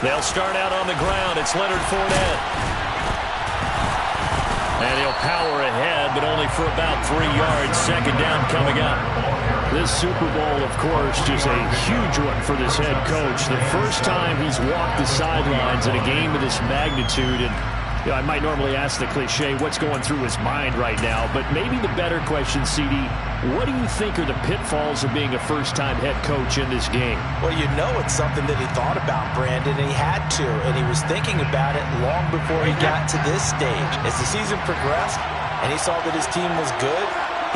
They'll start out on the ground. It's Leonard Fournette. And he'll power ahead, but only for about 3 yards. Second down coming up. This Super Bowl, of course, just a huge one for this head coach. The first time he's walked the sidelines in a game of this magnitude. And you know, I might normally ask the cliche, what's going through his mind right now? But maybe the better question, CD, what do you think are the pitfalls of being a first-time head coach in this game? Well, you know it's something that he thought about, Brandon, and he had to. And he was thinking about it long before he got to this stage. As the season progressed and he saw that his team was good,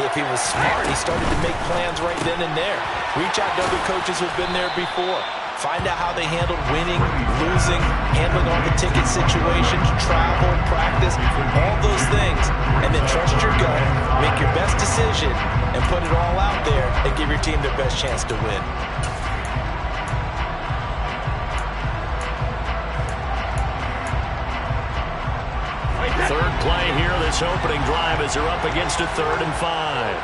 if he was smart, he started to make plans right then and there. Reach out to other coaches who have been there before. Find out how they handled winning, losing, handling all the ticket situations, travel, practice, all those things. And then trust your gut, make your best decision, and put it all out there and give your team their best chance to win. Third play here, this opening drive as they're up against a 3rd and 5.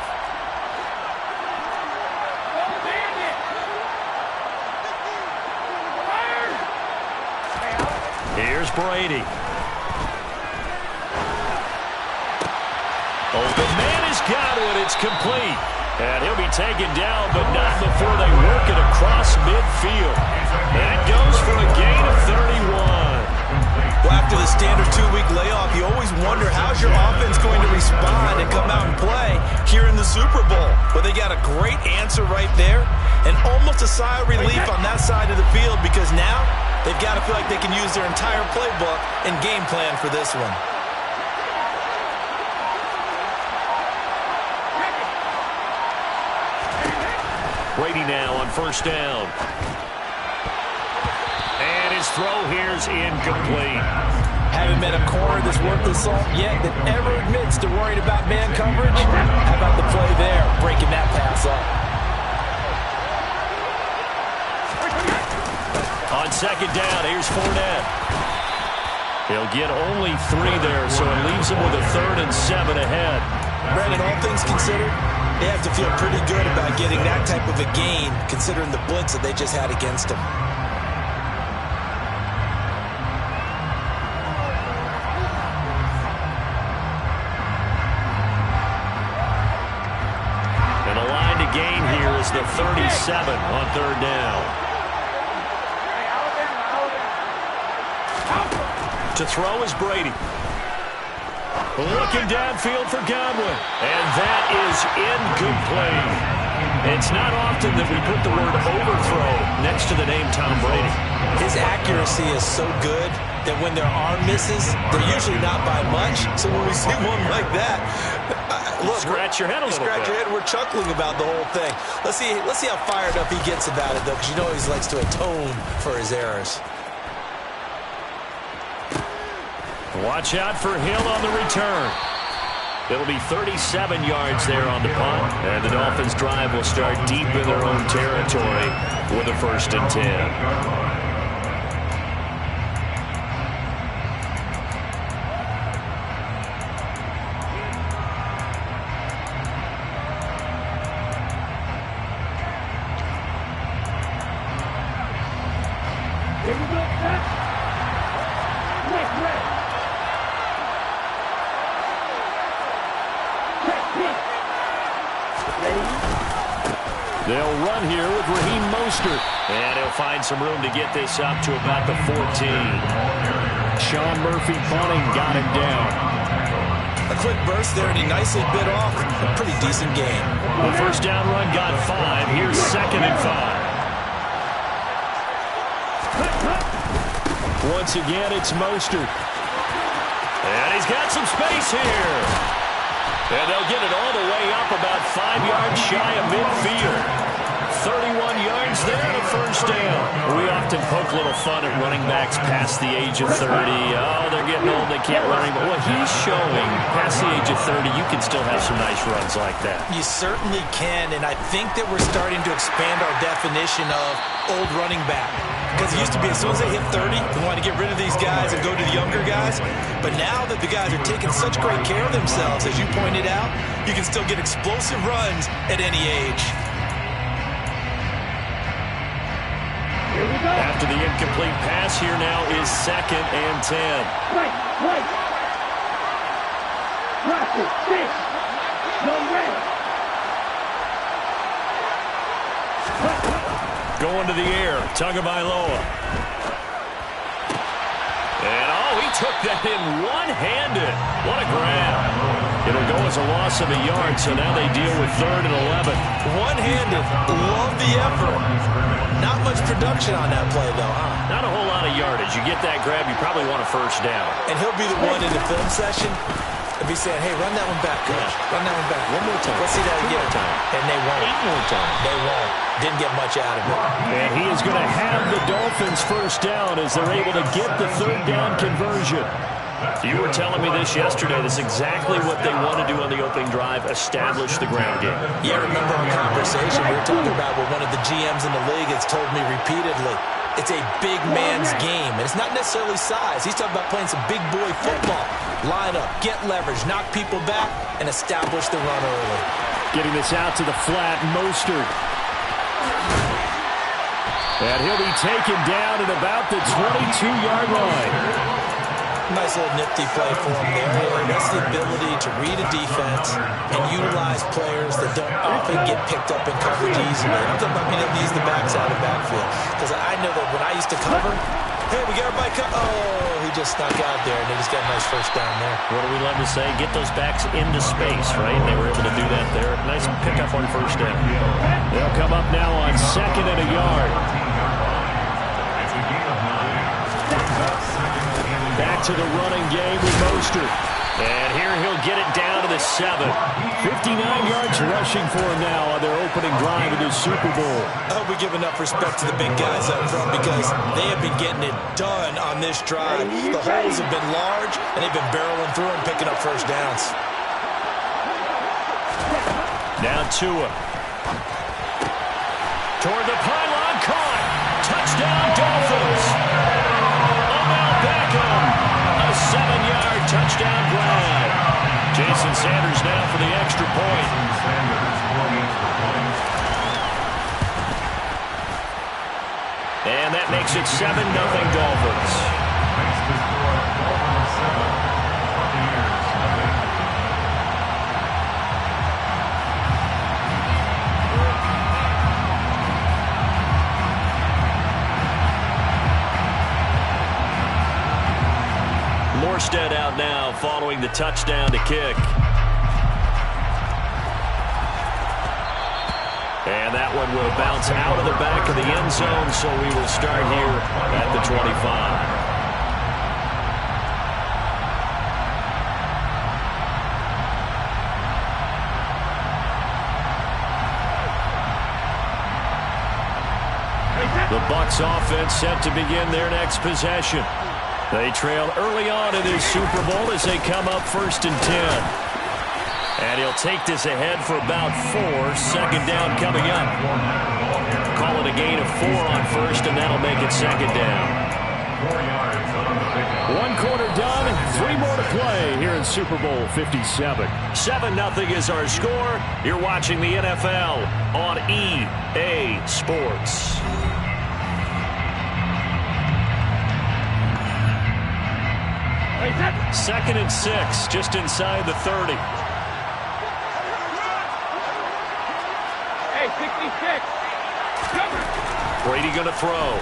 Here's Brady. Open man has got it. It's complete. And he'll be taken down, but not before they work it across midfield. That goes for a gain of 31. Well, after the standard 2-week layoff, you always wonder how's your offense going to respond and come out and play here in the Super Bowl. But they got a great answer right there and almost a sigh of relief on that side of the field because now they've got to feel like they can use their entire playbook and game plan for this one. Brady now on first down. And his throw here's incomplete. Haven't met a corner that's worth the salt yet that ever admits to worrying about man coverage. How about the play there, breaking that pass up? On second down, here's Fournette. He'll get only 3 there, so it leaves him with a 3rd and 7 ahead. Brandon, all things considered, they have to feel pretty good about getting that type of a gain, considering the blitz that they just had against them. And the line to gain here is the 37 on 3rd down. To throw is Brady. Looking downfield for Godwin. And that is incomplete. It's not often that we put the word overthrow next to the name Tom Brady. His accuracy is so good that when their arm misses, they're usually not by much. So when we see one like that, look, scratch your head a little bit. Scratch your head. We're chuckling about the whole thing. Let's see how fired up he gets about it, though, because you know he likes to atone for his errors. Watch out for Hill on the return. It'll be 37 yards there on the punt. And the Dolphins' drive will start deep in their own territory with a 1st and 10. They'll run here with Raheem Mostert. And he'll find some room to get this up to about the 14. Sean Murphy bunting got him down. A quick burst there, and he nicely bit off a pretty decent game. The first down run got 5. Here's 2nd and 5. Once again, it's Mostert. And he's got some space here. And they'll get it all the way up about 5 yards shy of midfield. 31 yards there and a first down. We often poke a little fun at running backs past the age of 30. Oh, they're getting old, they can't run anymore. Well, he's showing past the age of 30, you can still have some nice runs like that. You certainly can, and I think that we're starting to expand our definition of old running back. Because it used to be as soon as they hit 30, we want to get rid of these guys and go to the younger guys. But now that the guys are taking such great care of themselves, as you pointed out, you can still get explosive runs at any age. after the incomplete pass. Here now is 2nd and 10. Right. Practice, 6. No red. Going to the air, Tagovailoa. And, he took that in one-handed. What a grab. It'll go as a loss of a yard, so now they deal with 3rd and 11. One-handed. Love the effort. Not much production on that play, though, huh? Not a whole lot of yardage. You get that grab, you probably want a first down. And he'll be the one in the film session and be saying, hey, run that one back, coach. Yeah. Run that one back. One more time. Let's see that Two again. more time. And they won't. 8 more time. They won't. Didn't get much out of it. And he is going to have the Dolphins first down as they're able to get the 3rd down conversion. You were telling me this yesterday. This is exactly what they want to do on the opening drive, establish the ground game. Yeah, remember our conversation we were talking about what one of the GMs in the league has told me repeatedly. It's a big man's game, and it's not necessarily size. He's talking about playing some big boy football. Line up, get leverage, knock people back, and establish the run early. Getting this out to the flat, Mostert. And he'll be taken down at about the 22-yard line. Nice little nifty play for him there. That's the ability to read a defense and utilize players that don't often get picked up in coverage easily. I'm talking about being able to use the backside of the backfield. Because I know that when I used to cover, hey, we got everybody he just snuck out there, and they just got a nice first down there. What do we love to say? Get those backs into space, right? They were able to do that there. Nice pickup on first down. They'll come up now on 2nd and a yard. Back to the running game with Mostert. And here he'll get it down to the 7. 59 yards rushing for him now on their opening drive of this Super Bowl. I hope we give enough respect to the big guys up front because they have been getting it done on this drive. The holes have been large, and they've been barreling through and picking up first downs. Now Tua. Toward the pylon, caught. Touchdown, Dolphins. A 7-yard touchdown grab. Jason Sanders now for the extra point. And that makes it 7-0 Dolphins. Morstead out now following the touchdown to kick. And that one will bounce out of the back of the end zone, so we will start here at the 25. The Bucs offense set to begin their next possession. They trail early on in this Super Bowl as they come up 1st and 10. And he'll take this ahead for about 4. 2nd down coming up. Call it a gain of 4 on 1st, and that'll make it 2nd down. 1 quarter done, 3 more to play here in Super Bowl 57. 7-0 is our score. You're watching the NFL on EA Sports. Second and 6, just inside the 30. Hey, 66. Brady going to throw.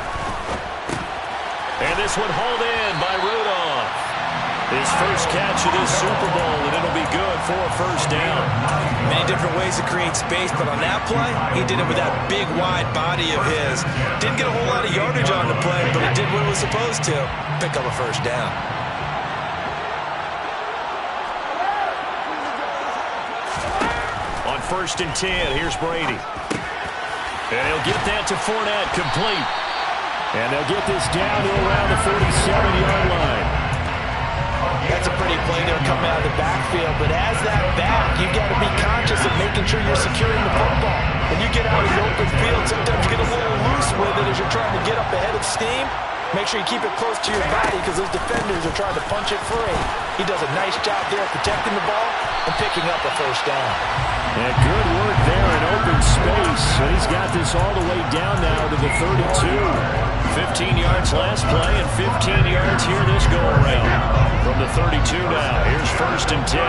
And this one hauled in by Rudolph. His first catch of this Super Bowl, and it'll be good for a first down. Many different ways to create space, but on that play, he did it with that big, wide body of his. Didn't get a whole lot of yardage on the play, but it did what it was supposed to. Pick up a first down. On 1st and 10, here's Brady. And he'll get that to Fournette, complete. And they'll get this down to around the 47-yard line. That's a pretty play there coming out of the backfield, but as that back, you've got to be conscious of making sure you're securing the football. When you get out of the open field, sometimes you get a little loose with it as you're trying to get up ahead of steam. Make sure you keep it close to your body because those defenders are trying to punch it free. He does a nice job there protecting the ball and picking up a first down. And good work there in open some space, and he's got this all the way down now to the 32. 15 yards last play and 15 yards here this go-around. From the 32 now, here's 1st and 10.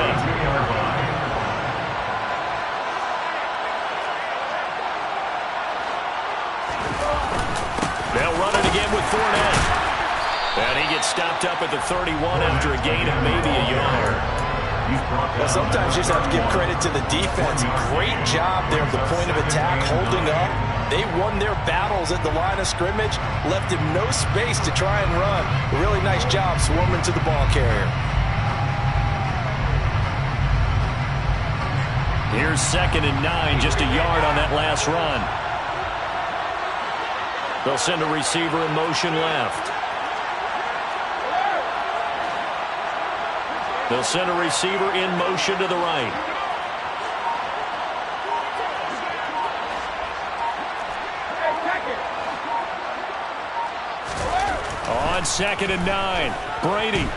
They'll run it again with Fournette. And he gets stopped up at the 31 after a gain of maybe a yard. Well, sometimes you just have to give credit to the defense. Great job there at the point of attack, holding up. They won their battles at the line of scrimmage, left him no space to try and run. A really nice job swarming to the ball carrier. Here's 2nd and 9, just a yard on that last run. They'll send a receiver in motion left. They'll send a receiver in motion to the right. On 2nd and 9, Brady.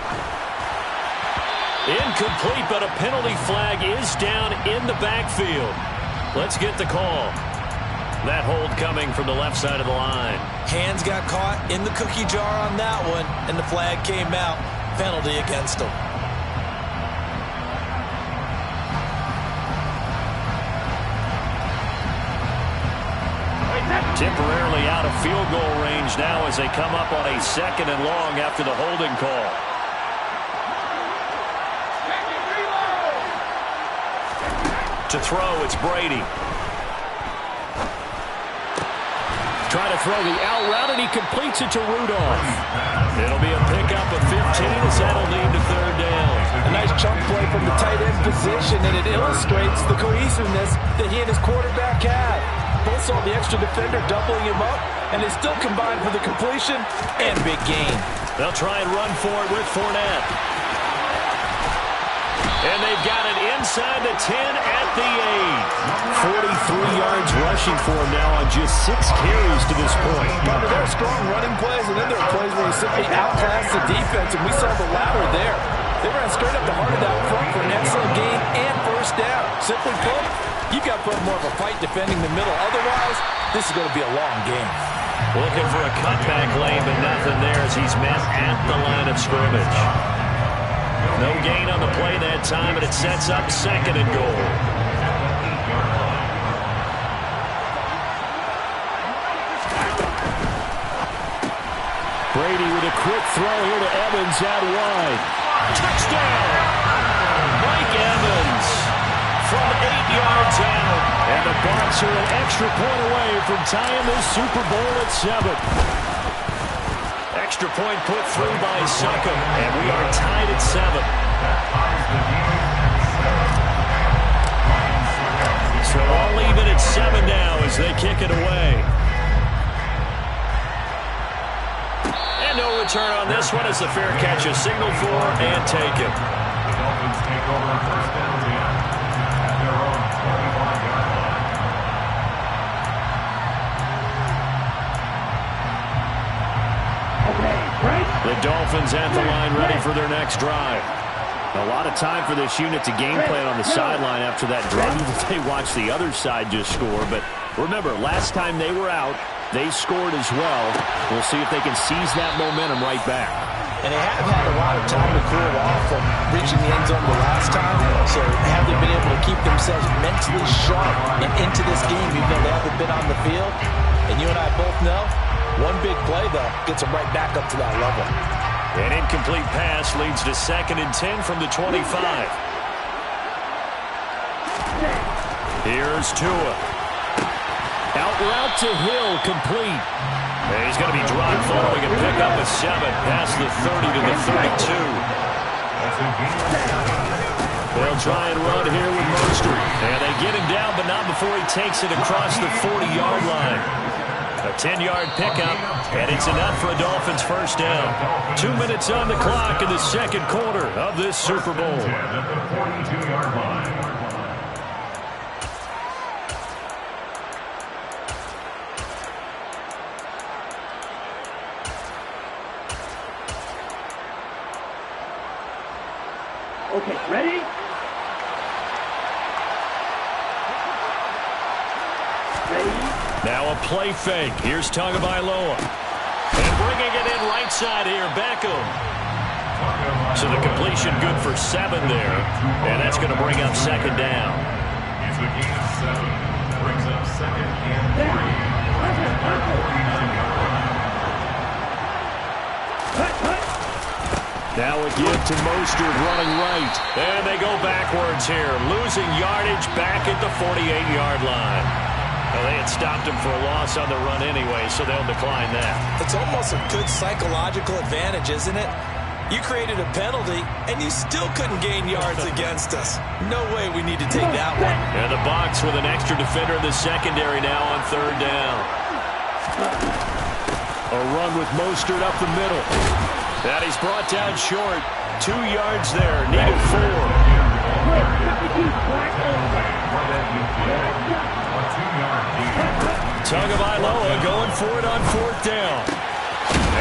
Incomplete, but a penalty flag is down in the backfield. Let's get the call. That hold coming from the left side of the line. Hands got caught in the cookie jar on that one, and the flag came out. Penalty against him. Temporarily out of field goal range now as they come up on a 2nd and long after the holding call. To throw, it's Brady. Trying to throw the out route, and he completes it to Rudolph. It'll be a pickup of 15 as that'll lead to 3rd down. A nice chunk play from the tight end position, and it illustrates the cohesiveness that he and his quarterback have. Both saw the extra defender doubling him up, and they still combined for the completion and big gain. They'll try and run for it with Fournette. And they've got it inside the 10 at the 8. 43 yards rushing for him now on just 6 carries to this point. There are strong running plays, and then there are plays where he simply outclassed the defense, and we saw the latter there. They ran straight up the heart of that front for an excellent gain and 1st down. Simply put, you've got to put more of a fight defending the middle. Otherwise, this is going to be a long game. Looking for a cutback lane, but nothing there as he's met at the line of scrimmage. No gain on the play that time, and it sets up 2nd and goal. Brady with a quick throw here to Evans out wide. Touchdown! Mike Evans from 8 yards out. And the Bucs are an extra point away from tying this Super Bowl at 7. Extra point put through by Succop, and we are tied at 7. So all even at 7 now as they kick it away. And no return on this one as the fair catch is signaled for and taken. The Dolphins take over 1st down at their own 41-yard line. The Dolphins at the line ready for their next drive. A lot of time for this unit to game plan on the sideline after that drive that they watched the other side just score. But remember, last time they were out, they scored as well. We'll see if they can seize that momentum right back. And they have had a lot of time to cool off from reaching the end zone the last time. So have they been able to keep themselves mentally sharp and into this game even though they haven't been on the field? And you and I both know, one big play, though, gets them right back up to that level. An incomplete pass leads to 2nd and 10 from the 25. Here's Tua. Out route to Hill, complete. And he's going to be dropped following a pickup of 7 past the 30 to the 32. They'll try and run here with Mostert. And they get him down, but not before he takes it across the 40-yard line. A 10-yard pickup, and it's enough for a Dolphins 1st down. 2 minutes on the clock in the 2nd quarter of this Super Bowl. At the 42-yard line. Okay, ready? Now a play fake. Here's Tagovailoa. And bringing it in right side here, Beckham. So the completion good for 7 there. And that's going to bring up second down. It's a gain of 7. Brings up second and 3. Now a give to Mostert running right. And they go backwards here. Losing yardage back at the 48-yard line. Well, they had stopped him for a loss on the run anyway, so they'll decline that. It's almost a good psychological advantage, isn't it? You created a penalty, and you still couldn't gain yards against us. No way we need to take that one. And the box with an extra defender in the secondary now on third down. A run with Mostert up the middle. That he's brought down short. 2 yards there, needed 4. Tagovailoa going for it on fourth down.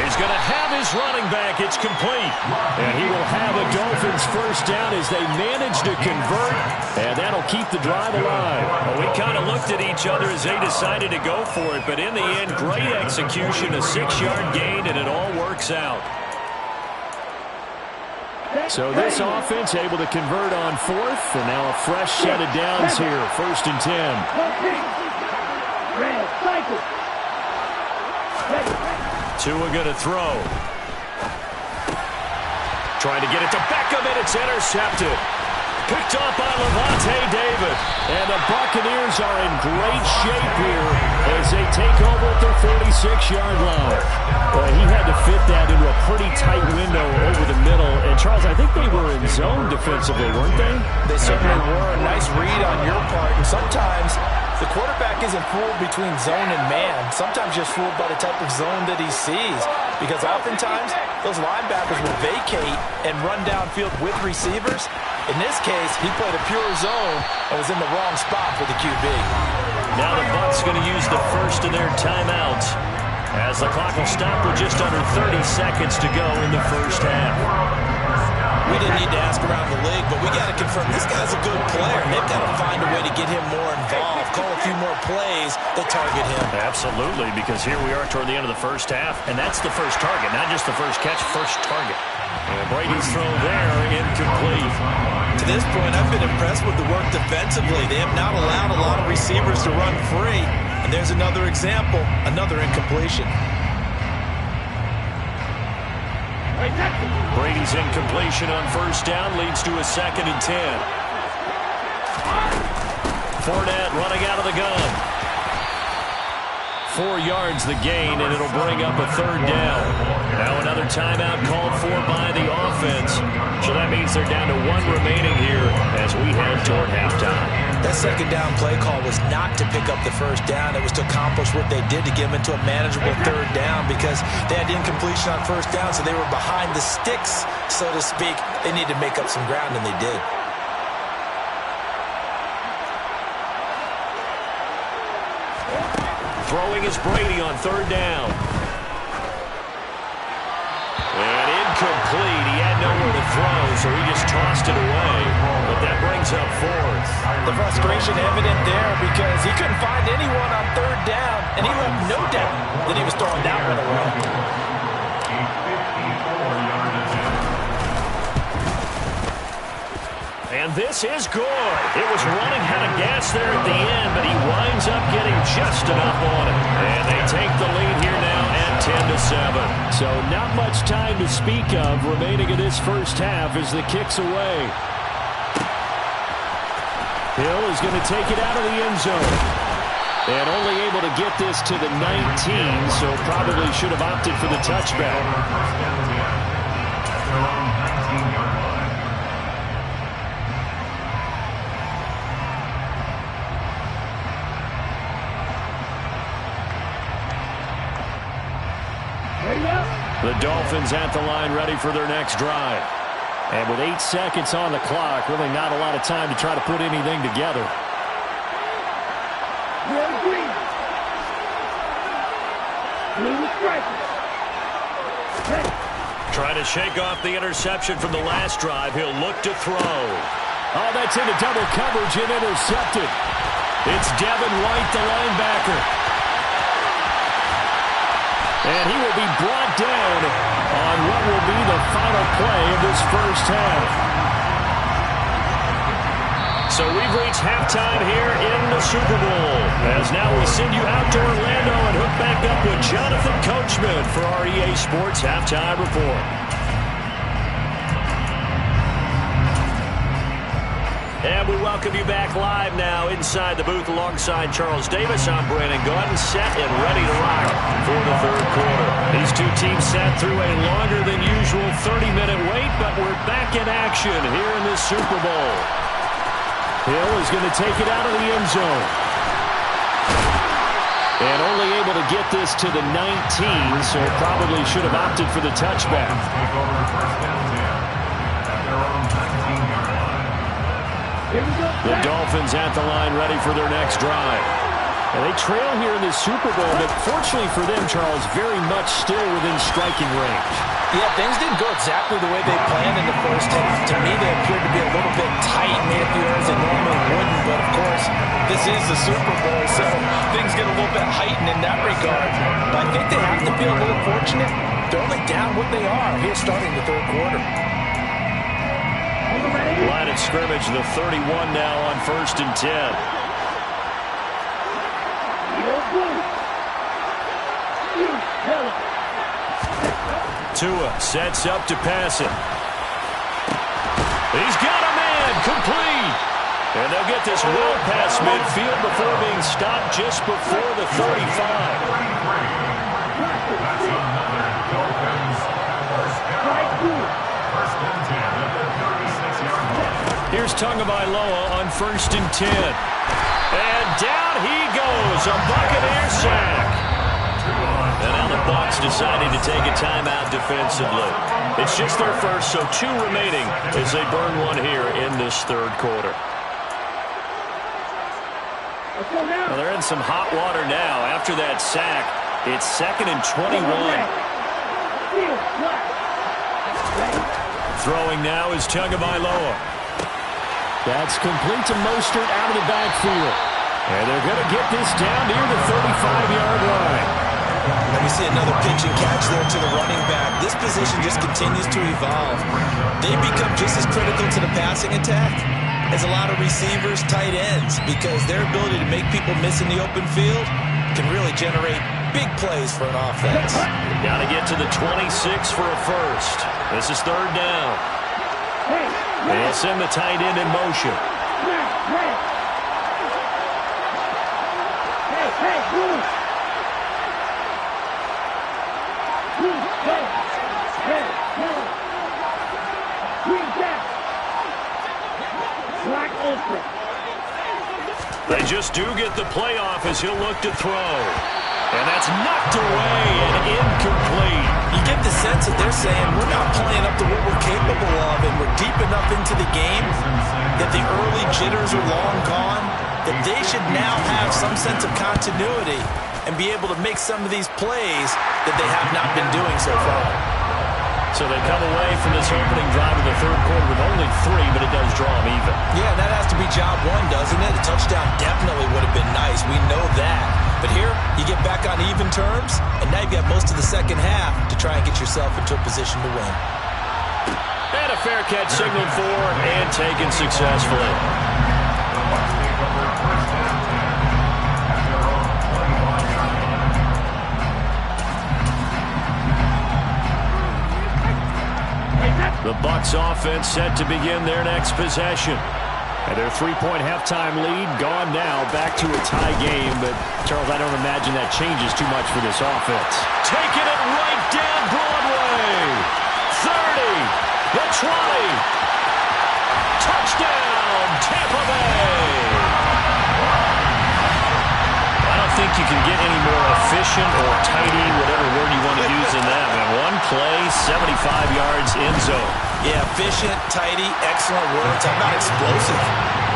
He's going to have his running back. It's complete. And he will have a Dolphins first down as they manage to convert. And that'll keep the drive alive. Well, we kind of looked at each other as they decided to go for it. But in the end, great execution, a 6-yard gain, and it all works out. So this offense able to convert on fourth. And now a fresh set of downs here. First and 10. Tua going to throw. Trying to get it to Beckham, and it's intercepted. Picked off by Levante David. And the Buccaneers are in great shape here as they take over at their 46-yard line. He had to fit that into a pretty tight window over the middle. And, Charles, I think they were in zone defensively, weren't they? They certainly were. A nice read on your part. And sometimes the quarterback isn't fooled between zone and man. Sometimes just fooled by the type of zone that he sees. Because oftentimes, those linebackers will vacate and run downfield with receivers. In this case, he played a pure zone and was in the wrong spot for the QB. Now the Bucs going to use the first of their timeouts as the clock will stop with just under 30 seconds to go in the first half. We didn't need to ask around the league, but we got to confirm this guy's a good player. They've got to find a way to get him more involved, call a few more plays that target him. Absolutely, because here we are toward the end of the first half, and that's the first target, not just the first catch, first target. And Brady's throw there, incomplete. To this point, I've been impressed with the work defensively. They have not allowed a lot of receivers to run free. And there's another example, another incompletion. Brady's incompletion on first down leads to a 2nd and 10. Fournette running out of the gun. 4 yards the gain, and it'll bring up a 3rd down. Now another timeout called for by the offense. So that means they're down to 1 remaining here as we head toward halftime. That 2nd down play call was not to pick up the first down. It was to accomplish what they did to get them into a manageable 3rd down because they had incompletion on first down, so they were behind the sticks, so to speak. They needed to make up some ground, and they did. Throwing is Brady on 3rd down. And incomplete. He had nowhere to throw, so he just tossed it away. But that brings up 4th. The frustration evident there because he couldn't find anyone on 3rd down, and he left no doubt that he was throwing that one away. And this is good. It was running out of gas there at the end, but he winds up getting just enough on it. And they take the lead here now at 10-7. So not much time to speak of remaining in this first half as the kick's away. Hill is going to take it out of the end zone. And only able to get this to the 19, so probably should have opted for the touchback. The Dolphins at the line ready for their next drive. And with 8 seconds on the clock, really not a lot of time to try to put anything together. Trying to shake off the interception from the last drive. He'll look to throw. Oh, that's into double coverage and intercepted. It's Devin White, the linebacker. And he will be brought down on what will be the final play of this first half. So we've reached halftime here in the Super Bowl. As now we send you out to Orlando and hook back up with Jonathan Coachman for our EA Sports Halftime Report. And we welcome you back live now inside the booth alongside Charles Davis. I'm Brandon Gordon, set and ready to rock for the third quarter. These two teams sat through a longer than usual 30-minute wait, but we're back in action here in this Super Bowl. Hill is going to take it out of the end zone. And only able to get this to the 19, so probably should have opted for the touchback. Take over first down 10 at their own 19-yard line. The Dolphins at the line ready for their next drive. And they trail here in this Super Bowl, but fortunately for them, Charles, very much still within striking range. Yeah, things didn't go exactly the way they planned in the first half. To me, they appeared to be a little bit tight, made a few errors they normally wouldn't. But, of course, this is the Super Bowl, so things get a little bit heightened in that regard. But I think they have to feel a little fortunate. They're only down what they are here starting the third quarter. Line of scrimmage, the 31 now on 1st and 10. Tua sets up to pass it. He's got a man, complete. And they'll get this well past midfield before being stopped just before the 35. That's another Dolphins first down. First and 10 at their 36-yard line. Here's Tagovailoa on 1st and 10. And down he goes, a Buccaneer sack. And now the Bucs decided to take a timeout defensively. It's just their first, so 2 remaining as they burn one here in this third quarter. Well, they're in some hot water now. After that sack, it's 2nd and 21. Throwing now is Tagovailoa. That's complete to Mostert out of the backfield. And they're going to get this down near the 35-yard line. And we see another pitch and catch there to the running back. This position just continues to evolve. They become just as critical to the passing attack as a lot of receivers, tight ends, because their ability to make people miss in the open field can really generate big plays for an offense. Got to get to the 26 for a first. This is 3rd down. They'll send the tight end in motion. They just do get the playoff as he'll look to throw. And that's knocked away and incomplete. You get the sense that they're saying we're not playing up to what we're capable of, and we're deep enough into the game that the early jitters are long gone, that they should now have some sense of continuity and be able to make some of these plays that they have not been doing so far. So they come away from this opening drive of the third quarter with only 3, but it does draw them even. Yeah, that has to be job 1, doesn't it? A touchdown definitely would have been nice. We know that. But here, you get back on even terms, and now you've got most of the second half to try and get yourself into a position to win. And a fair catch signaled for and taken successfully. The Bucs offense set to begin their next possession. And their 3-point halftime lead gone now, back to a tie game. But, Charles, I don't imagine that changes too much for this offense. Taking it right down Broadway. 30, the 20. Touchdown, Tampa Bay. I don't think you can get any more efficient or tidy, whatever word you want to use in that. Man, one play, 75 yards in zone. Yeah, efficient, tidy, excellent words. How about explosive?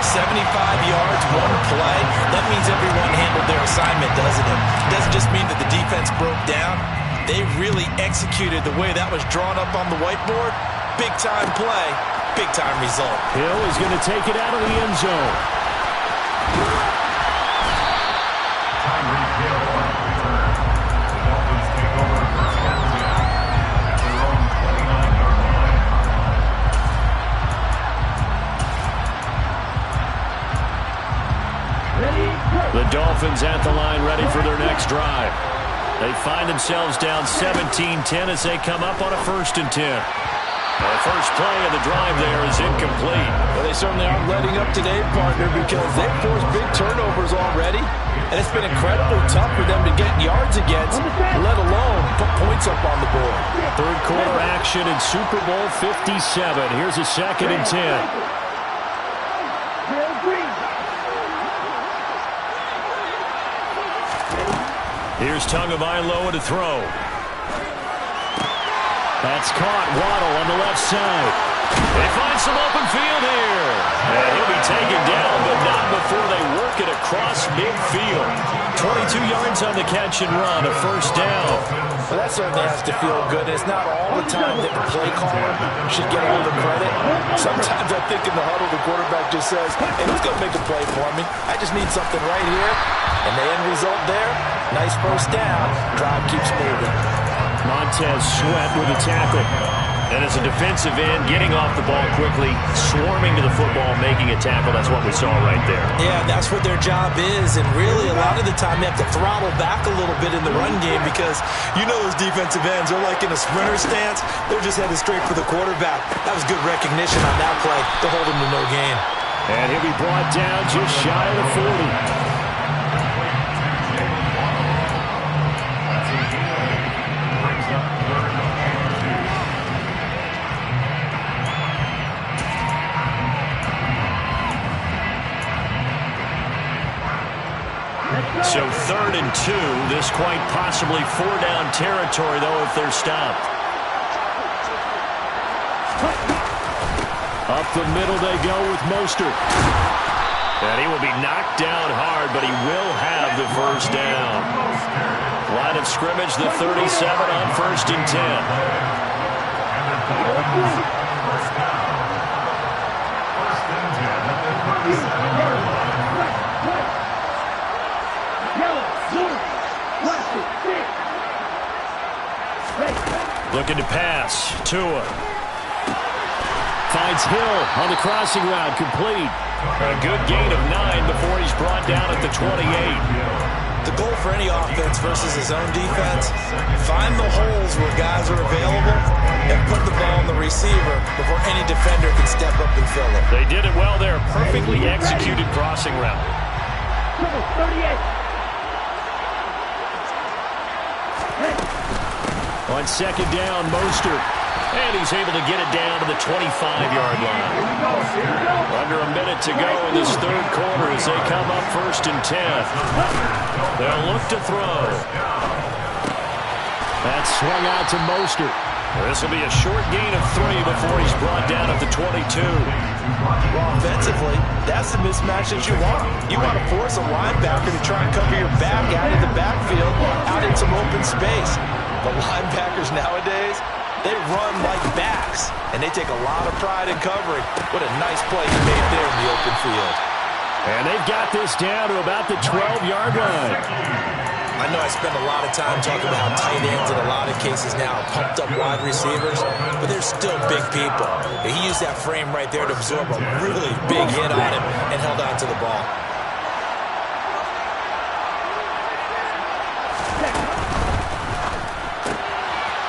75 yards, one play. That means everyone handled their assignment, doesn't it? It doesn't just mean that the defense broke down. They really executed the way that was drawn up on the whiteboard. Big-time play, big-time result. Hill is going to take it out of the end zone. Tyreek Hill on the return. The Dolphins take over drive. They find themselves down 17-10 as they come up on a 1st and 10. The first play of the drive there is incomplete. Well, they certainly aren't letting up today, partner, because they've forced big turnovers already. And it's been incredibly tough for them to get yards against, let alone put points up on the board. Third quarter action in Super Bowl 57. Here's a 2nd and 10. Here's Tagovailoa to throw. That's caught. Waddle on the left side. They find some open field here. And he'll be taken down, but not before they work it across midfield. 22 yards on the catch and run, a 1st down. Well, that certainly has to feel good. It's not all the time that the play caller should get all the credit. Sometimes I think in the huddle, the quarterback just says, hey, who's going to make a play for me? I just need something right here. And the end result there, nice 1st down. Drive keeps moving. Montez Sweat with a tackle. And as a defensive end, getting off the ball quickly, swarming to the football, making a tackle. That's what we saw right there. Yeah, that's what their job is. And really, a lot of the time, they have to throttle back a little bit in the run game because you know those defensive ends are like in a sprinter stance. They're just headed straight for the quarterback. That was good recognition on that play to hold him to no gain. And he'll be brought down just shy of the 40. So 3rd and 2. This quite possibly 4-down territory, though, if they're stopped. Up the middle they go with Mostert. And he will be knocked down hard, but he will have the 1st down. Line of scrimmage, the 37 on 1st and 10. Looking to pass. Tua. Finds Hill on the crossing route. Complete. A good gain of 9 before he's brought down at the 28. The goal for any offense versus his own defense, find the holes where guys are available and put the ball on the receiver before any defender can step up and fill it. They did it well there. Perfectly executed crossing route. 38. On 2nd down, Mostert. And he's able to get it down to the 25-yard line. Under a minute to go in this 3rd quarter as they come up 1st and 10. They'll look to throw. That's swung out to Mostert. This will be a short gain of 3 before he's brought down at the 22. Well, offensively, that's the mismatch that you want. You want to force a linebacker to try and cover your back out in the backfield, out in some open space. But linebackers nowadays, they run like backs, and they take a lot of pride in covering. What a nice play he made there in the open field. And they've got this down to about the 12-yard line. I know I spend a lot of time talking about how tight ends in a lot of cases now are pumped up wide receivers, but they're still big people. He used that frame right there to absorb a really big hit on him and held on to the ball.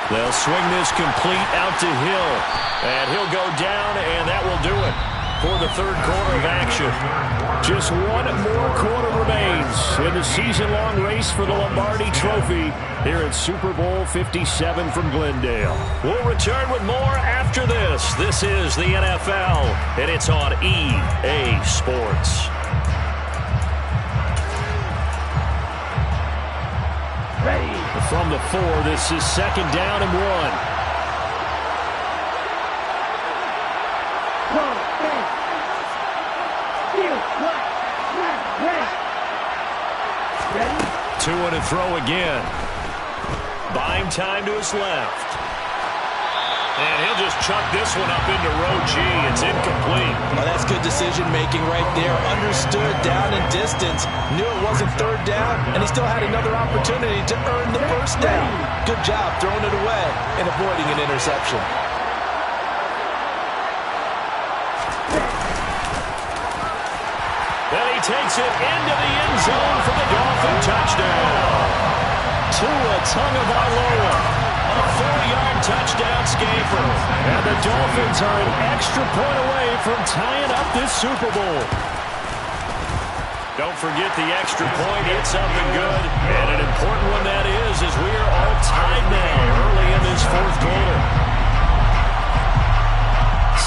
They'll swing this complete out to Hill. And he'll go down, and that will do it for the 3rd quarter of action. Just one more quarter remains in the season-long race for the Lombardi Trophy here at Super Bowl 57 from Glendale. We'll return with more after this. This is the NFL, and it's on EA Sports. From the 4, this is 2nd down and 1. Tua to throw again. Buying time to his left. And he'll just chuck this one up into row G. It's incomplete. Well, that's good decision-making right there. Understood down and distance. Knew it wasn't 3rd down, and he still had another opportunity to earn the 1st down. Good job throwing it away and avoiding an interception. Then he takes it into the end zone for the Dolphin touchdown. Tua Tagovailoa. A 4-yard touchdown scaper. And the Dolphins are an extra point away from tying up this Super Bowl. Don't forget the extra point. It's up and good. And an important one that is, as we are all tied now early in this fourth quarter.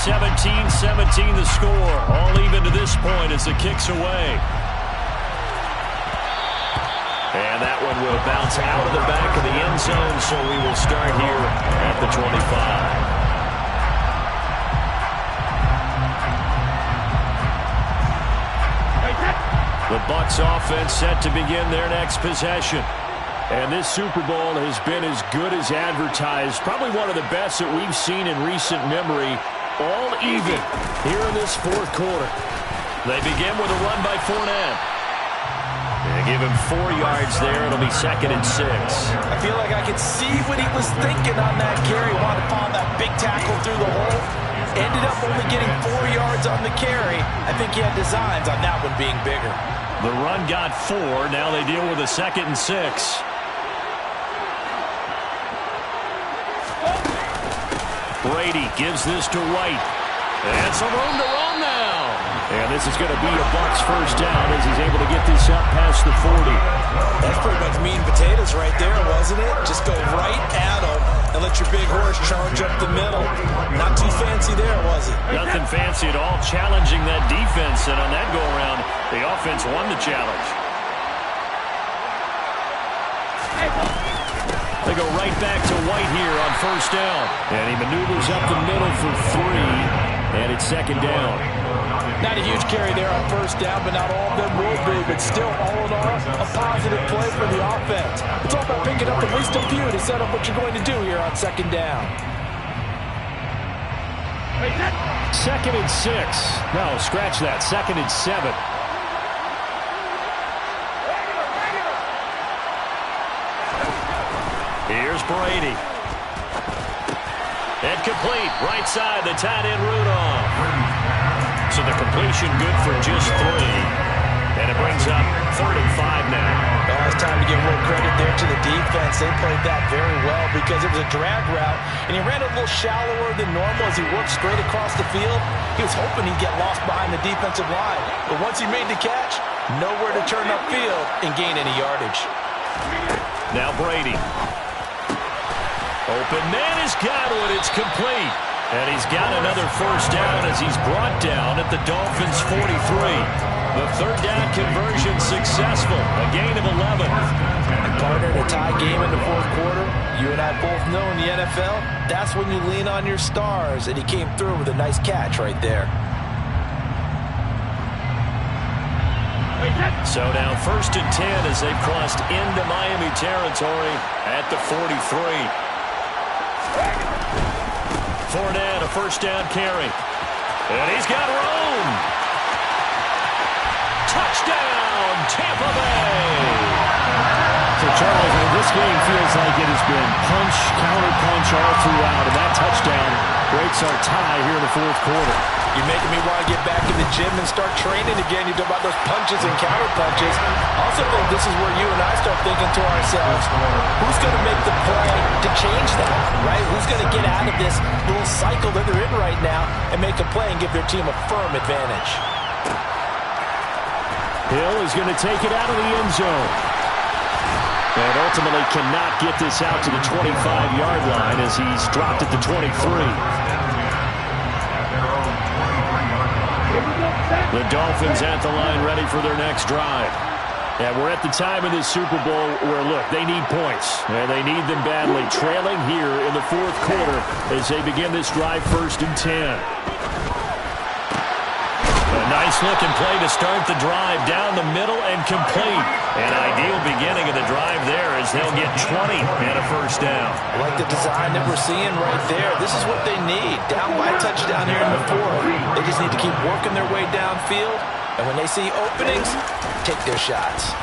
17-17 the score. All even to this point as the kick's away. And that one will bounce out of the back of the end zone, so we will start here at the 25. The Bucs offense set to begin their next possession. And this Super Bowl has been as good as advertised. Probably one of the best that we've seen in recent memory. All even here in this fourth quarter. They begin with a run by Fournette. They give him 4 yards there. It'll be 2nd and 6. I feel like I could see what he was thinking on that carry. Wanted to follow that big tackle through the hole. Ended up only getting 4 yards on the carry. I think he had designs on that one being bigger. The run got 4. Now they deal with a 2nd and 6. Brady gives this to White. And some room to run now. And this is going to be a Bucs first down as he's able to get this up past the 40. That's pretty much meat and potatoes right there, wasn't it? Just go right at him and let your big horse charge up the middle. Not too fancy there, was it? Nothing fancy at all. Challenging that defense. And on that go-around, the offense won the challenge. They go right back to White here on first down. And he maneuvers up the middle for 3. And it's 2nd down. Not a huge carry there on first down, but not all of them will be. But still, all in all, a positive play for the offense. It's all about picking up at least a few to set up what you're going to do here on 2nd down. 2nd and 6. No, scratch that. 2nd and 7. Here's Brady. Incomplete. Right side, the tight end Rudolph. So the completion good for just 3. And it brings up 3rd and 5 now. Well, it's time to give more credit there to the defense. They played that very well because it was a drag route, and he ran a little shallower than normal as he worked straight across the field. He was hoping he'd get lost behind the defensive line. But once he made the catch, nowhere to turn upfield and gain any yardage. Now Brady. Open man has got one. It's complete. And he's got another first down as he's brought down at the Dolphins' 43. The 3rd down conversion successful. A gain of 11. Partner, a tie game in the fourth quarter. You and I both know in the NFL, that's when you lean on your stars. And he came through with a nice catch right there. So now 1st and 10 as they've crossed into Miami territory at the 43. Fournette, a first down carry. And he's got room. Touchdown, Tampa Bay. So, Charles, this game feels like it has been punch, counter-punch all throughout. And that touchdown breaks our tie here in the fourth quarter. You're making me want to get back in the gym and start training again. You talk about those punches and counter-punches. I also think this is where you and I start thinking to ourselves, who's going to make the play to change that, right? Who's going to get out of this little cycle that they're in right now and make a play and give their team a firm advantage? Hill is going to take it out of the end zone. And ultimately cannot get this out to the 25-yard line as he's dropped at the 23. The Dolphins at the line ready for their next drive. And we're at the time in this Super Bowl where, look, they need points. And they need them badly. Trailing here in the fourth quarter as they begin this drive 1st and 10. A nice-looking play to start the drive down the middle and complete. An ideal beginning of the drive there as they'll get 20 and a first down. I like the design that we're seeing right there. This is what they need. Down by a touchdown here in the fourth. They just need to keep working their way downfield. And when they see openings, take their shots.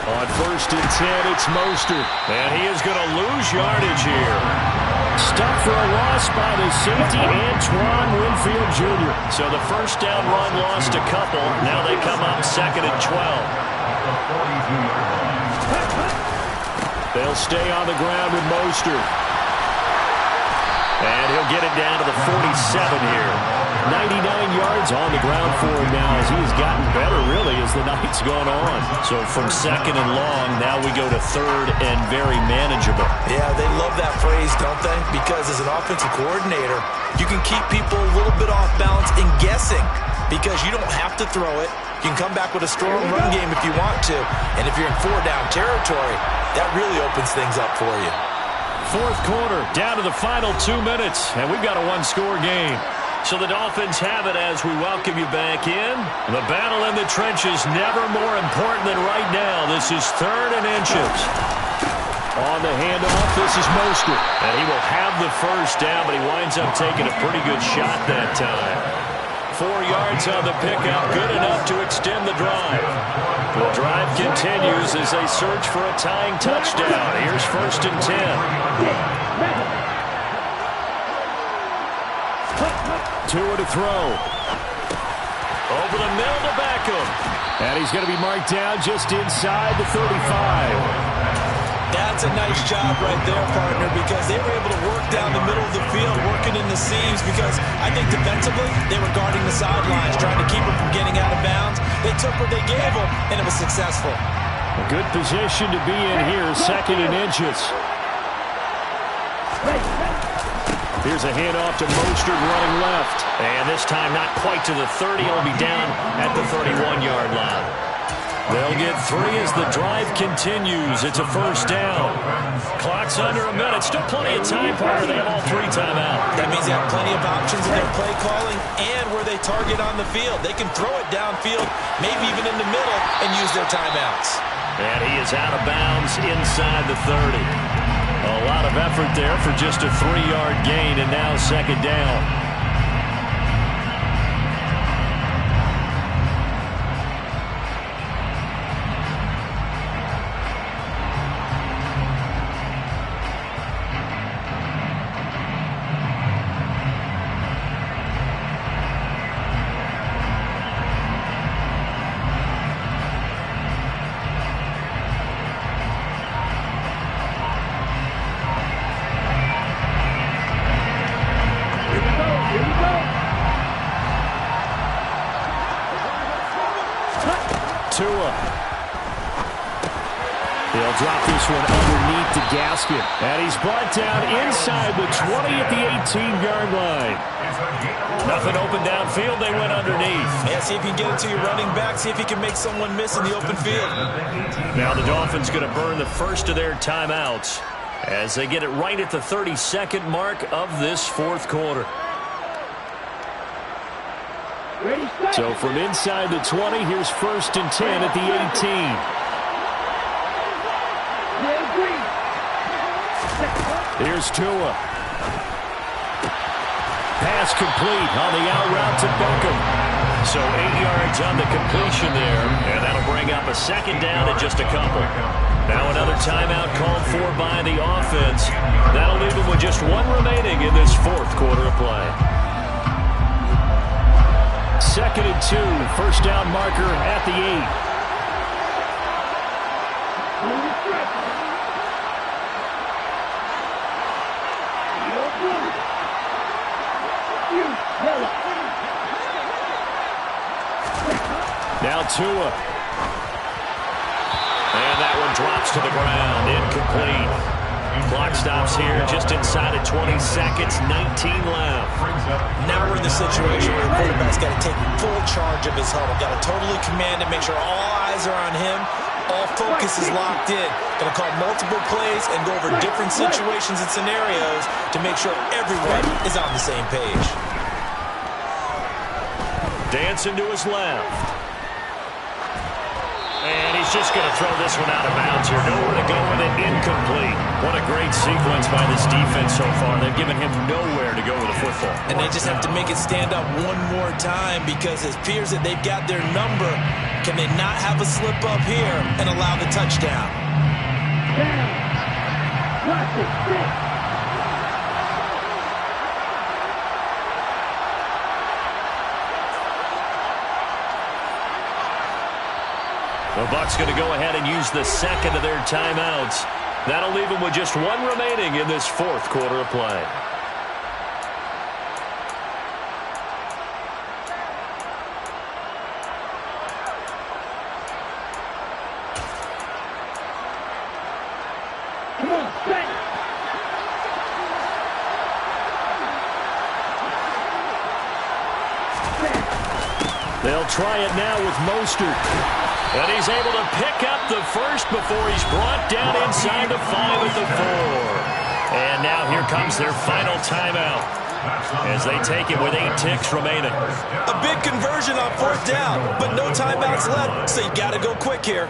On 1st and 10, it's Mostert. And he is going to lose yardage here. Stuck for a loss by the safety, Antoine Winfield Jr. So the first down run lost a couple. Now they come up 2nd and 12. They'll stay on the ground with Mostert. And he'll get it down to the 47 here. 99 yards on the ground for him now as he has gotten better, really, as the night's gone on. So from second and long, now we go to third and very manageable. Yeah, they love that phrase, don't they? Because as an offensive coordinator, you can keep people a little bit off balance and guessing because you don't have to throw it. You can come back with a strong run game if you want to. And if you're in four-down territory, that really opens things up for you. Fourth quarter, down to the final 2 minutes, and we've got a one-score game. So the Dolphins have it as we welcome you back in. The battle in the trenches never more important than right now. This is third and inches. On the handoff, this is Mostert. And he will have the first down, but he winds up taking a pretty good shot that time. 4 yards on the pickup, good enough to extend the drive. The drive continues as they search for a tying touchdown. Here's first and 10. Tua to throw. Over the middle to Beckham. And he's going to be marked down just inside the 35. That's a nice job right there, partner, because they were able to work down the middle of the field, working in the seams, because I think defensively they were guarding the sidelines, trying to keep them from getting out of bounds. They took what they gave them, and it was successful. A good position to be in here, second and inches. Here's a handoff to Mostert running left. And this time not quite to the 30. He'll be down at the 31-yard line. They'll get 3 as the drive continues. It's a first down. Clock's under a minute. Still plenty of time, partner. They have all 3 timeouts. That means they have plenty of options in their play calling and where they target on the field. They can throw it downfield, maybe even in the middle, and use their timeouts. And he is out of bounds inside the 30. A lot of effort there for just a 3-yard gain, and now second down. Tua. They'll drop this one underneath the gasket. And he's brought down inside the 20 at the 18-yard line. Nothing open downfield. They went underneath. Yeah, see if you can get it to your running back. See if you can make someone miss in the open field. Now the Dolphins going to burn the first of their timeouts as they get it right at the 32nd mark of this fourth quarter. So from inside the 20, here's first and 10 at the 18. Here's Tua. Pass complete on the out route to Beckham. So 8 yards on the completion there, and that'll bring up a second down in just a couple. Now another timeout called for by the offense. That'll leave them with just 1 remaining in this fourth quarter of play. Second and 2, first down marker at the 8. Now Tua. And that one drops to the ground, incomplete. Clock stops here just inside of 20 seconds, 19 left. Now we're in the situation where the quarterback's got to take full charge of his huddle. Got to totally command it, make sure all eyes are on him. All focus is locked in. Going to call multiple plays and go over different situations and scenarios to make sure everyone is on the same page. Dancing to his left. And he's just going to throw this one out of bounds here. Nowhere to go with it. Incomplete. What a great sequence by this defense so far. They've given him nowhere to go with the football. And they just have to make it stand up one more time because it appears that they've got their number. Can they not have a slip up here and allow the touchdown? The Bucs going to go ahead and use the second of their timeouts That'll leave him with just one remaining in this fourth quarter of play. Come on, set. They'll try it now with Mostert. And he's able to pick up the first before he's brought down inside the 5 at the 4. And now here comes their final timeout as they take it with 8 ticks remaining. A big conversion on 4th down, but no timeouts left, so you got to go quick here.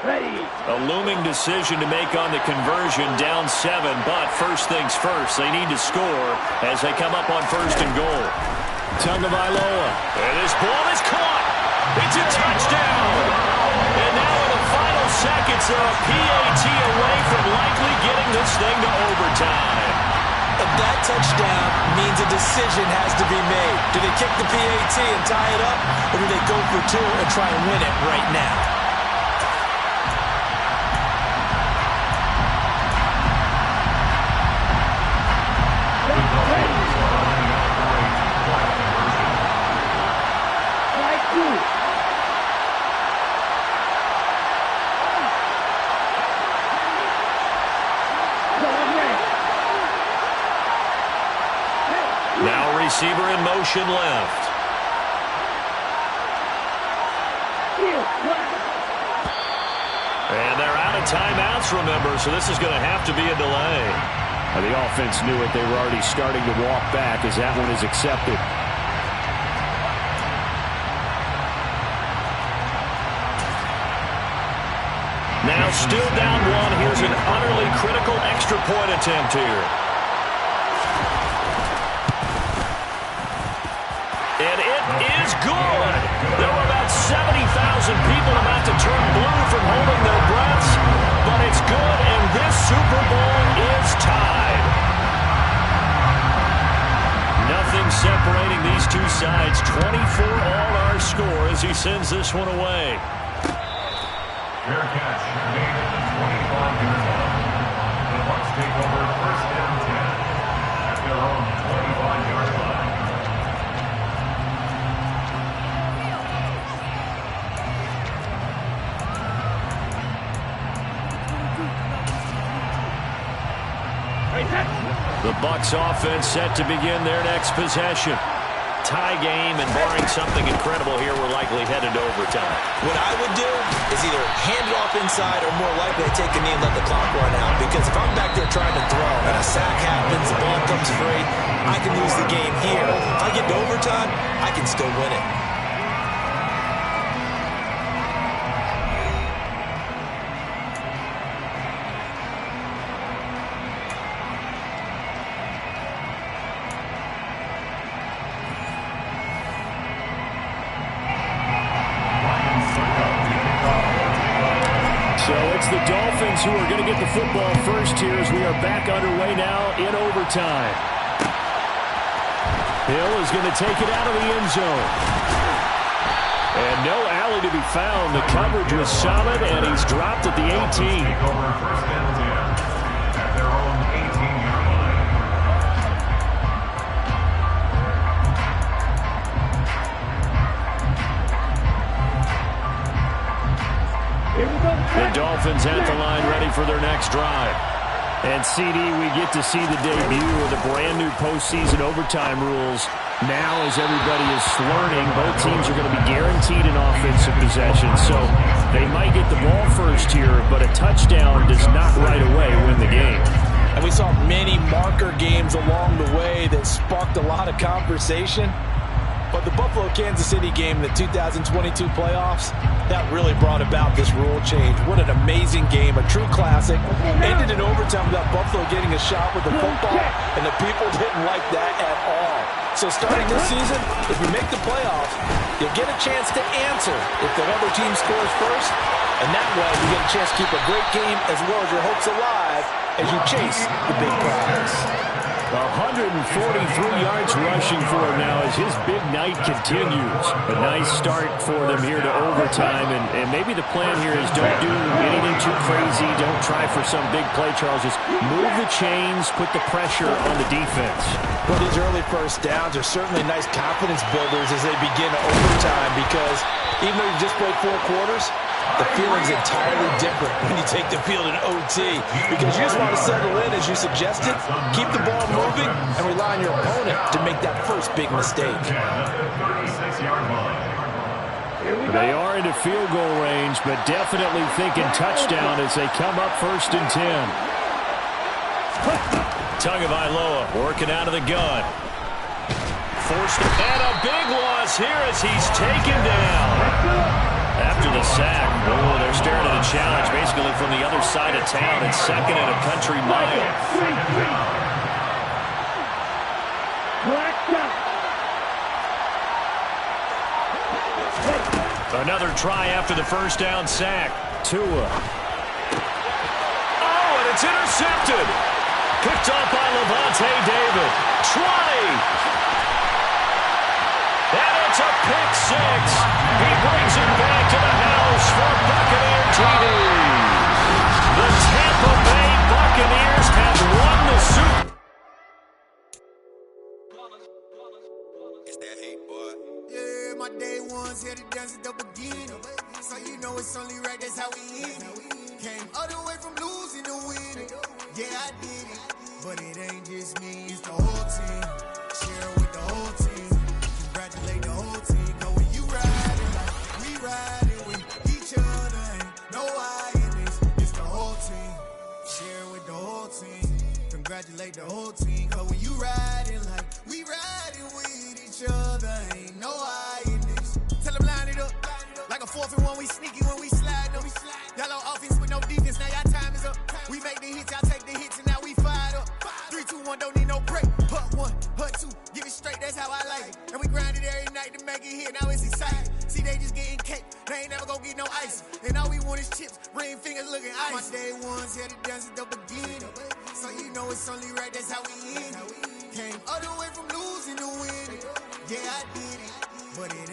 Ready. A looming decision to make on the conversion, down 7, but first things first, they need to score as they come up on 1st and goal. Tagovailoa. And this ball is caught. It's a touchdown. And now in the final seconds, they're a PAT away from likely getting this thing to overtime. And that touchdown means a decision has to be made. Do they kick the PAT and tie it up, or do they go for 2 and try and win it right now? Now receiver in motion left. And they're out of timeouts, remember, so this is going to have to be a delay. The offense knew it. They were already starting to walk back as that one is accepted. Now still down 1. Here's an utterly critical extra point attempt here. And it is good. There were about 70,000 people about to turn blue from holding their breaths, but it's good, and this Super Bowl is tied. Nothing separating these two sides. 24 all our score as he sends this one away. Fair catch made at the 25-yard line. The Bucs take over 1st and 10 at their own 25-yard line. The Bucs offense set to begin their next possession. Tie game, and barring something incredible here, we're likely headed to overtime. What I would do is either hand it off inside or more likely take a knee and let the clock run out. Because if I'm back there trying to throw and a sack happens, the ball comes free, I can lose the game here. If I get to overtime, I can still win it. So it's the Dolphins who are going to get the football first here as we are back underway now in overtime. Hill is going to take it out of the end zone. And no alley to be found. The coverage was solid, and he's dropped at the 18. Take over 1st and 10 at their own 18-yard line. The Dolphins at the line ready for their next drive. And CD, we get to see the debut of the brand new postseason overtime rules. Now as everybody is learning, both teams are going to be guaranteed an offensive possession. So they might get the ball first here, but a touchdown does not right away win the game. And we saw many marker games along the way that sparked a lot of conversation. But the Buffalo-Kansas City game in the 2022 playoffs, that really brought about this rule change. What an amazing game, a true classic. Ended in overtime without Buffalo getting a shot with the football, and the people didn't like that at all. So starting this season, if you make the playoffs, you'll get a chance to answer if the other team scores first, and that way you get a chance to keep a great game as well as your hopes alive as you chase the big prize. 143 yards rushing for him now as his big night continues. A nice start for them here to overtime, and maybe the plan here is don't do anything too crazy. Don't try for some big play, Charles. Just move the chains, put the pressure on the defense. Well, these early first downs are certainly nice confidence builders as they begin overtime, because even though you've just played 4 quarters, the feeling's entirely different when you take the field in OT, because you just want to settle in, as you suggested, keep the ball moving, and rely on your opponent to make that first big mistake. They are into field goal range, but definitely thinking touchdown as they come up 1st and 10. Tagovailoa working out of the gun. Forced it, and a big loss here as he's taken down. After the sack, oh, they're staring at a challenge basically from the other side of town. It's 2nd and a country mile. Another try after the first down sack. Tua. Oh, and it's intercepted. Picked off by Levante David. 20. And it's a pick 6. He brings it back to the house for Buccaneer TD. The Tampa Bay Buccaneers have won the Super Bowl. It's that hate, boy. Yeah, my day ones here to dance at the beginning. So you know it's only right, that's how we end it. Came all the way from losing to winning. Yeah, I did it. But it ain't just me, it's the whole team. Share it with the whole team. Congratulate the whole team. Know when you riding like we riding with each other. Ain't no I in this. It's the whole team. Share it with the whole team. Congratulate the whole team. Cause when you riding like we riding with each other. Ain't no I in this. Tell them line it up. Like a 4th and 1, we sneaky when we slide up. Y'all on offense with no defense, now y'all time is up. We make the hits, y'all take the hits, and now we fired up. 3, 2, 1, don't need no break. Hut 1, hut 2, give it straight, that's how I like it. And we grind it every night to make it hit, now it's exciting. See, they just getting cake, they ain't never gonna get no ice. And all we want is chips, ring fingers looking ice. My day ones here to dance at the beginning. So you know it's only right, that's how we end it. Came all the way from losing to winning. Yeah, I did it, but it ain't.